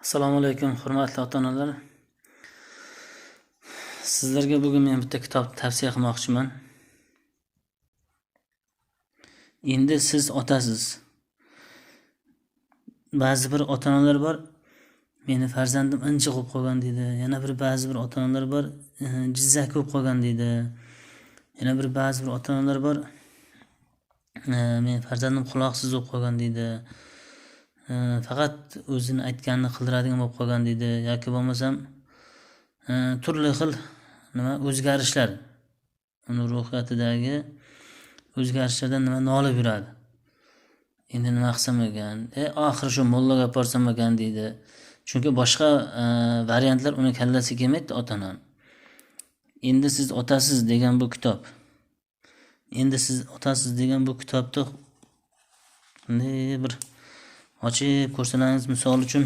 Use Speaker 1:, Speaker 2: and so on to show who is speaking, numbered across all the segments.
Speaker 1: Assalomu alaykum, hurmatli ota-onalar. Sizlarga bugun men bitta kitob tavsiya qilmoqchiman. Endi siz otasiz. Ba'zi bir ota-onalar bor, meni farzandim injiq bo'lib qolgan deydi. Yana ba'zi bir ota-onalar bor, jizzak bo'lib qolgan deydi. Yana ba'zi bir ota-onalar bor, men farzandim quloqsiz bo'lib qolgan deydi. Faqat o'zini aytganini qildiradigan bo'lib qolgan deydi yoki bo'lmasam turli xil o'zgarishlar, uni ruhiyatidagi o'zgarishlardan nolib yuradi. Endi nima qilsam ekan? Oxiri shu mollaga borsam ekan deydi. Chunki boshqa variantlar uni kallasiga kelmaydi ota-onaning. Endi siz otasiz degan bu kitob. Endi siz otasiz degan bu kitobda bir ochib ko'rsalaringiz, misol uchun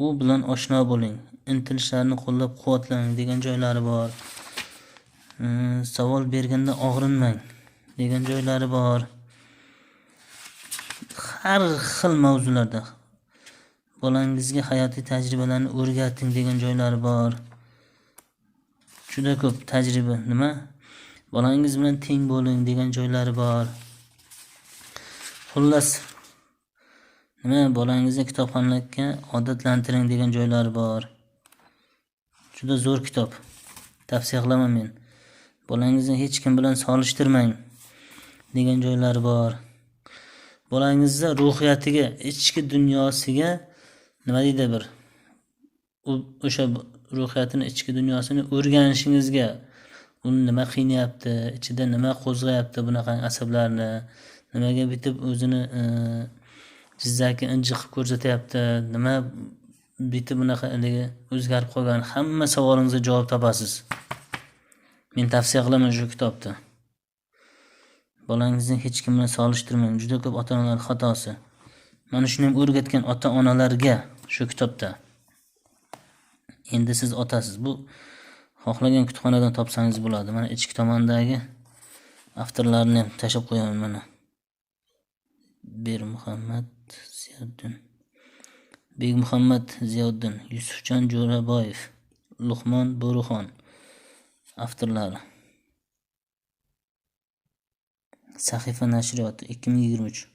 Speaker 1: u bilan oshno bo'ling, intilishlarni qo'llab-quvvatlang degan joylari bor. Savol berganda og'rinmang degan joylari bor. Har xil mavzularda bolangizga hayotiy tajribalarni o'rgating degan joylari bor. Juda ko'p tajriba, bolangiz bilan teng bo'ling degan joylari bor. Xullas, bolangizni kitobxonlikka odatlantiring degan joylari bor. Juda zo'r kitob. Tavsiya qilaman men. Bolangizni hech kim bilan solishtirmang degan joylari bor. Bolangizni ruhiyatiga, ichki dunyosiga o'sha ruhiyatini, ichki dunyosini o'rganishingizga, uni nima qiynayapti, ichida nima qo'zg'ayapti bunaqa asablarni, nimaga bitib o'zini jizzaki injiq qilib ko'rsatyapti, nima bitib bunaqa o'zgarib qolgan, hamma savolingizga javob topasiz. Men tavsiya qilaman shu kitobni. Bolangizni hech kim bilan solishtirmang. Juda ko'p ota-onalar xatosi. Mana shuni ham o'rgatgan ota-onalarga shu kitobda. Endi siz otasiz. Bu xohlagan kutubxonadan topsangiz bo'ladi. Mana ichki tomondagi avtorlarni ham tashab qo'yaman mana. Begmuhammad Ziyoddin, Yusufjon Jo'raboyev, Luqmon Bo'ruxon avtorlari. Sahifa nashriyoti 2023.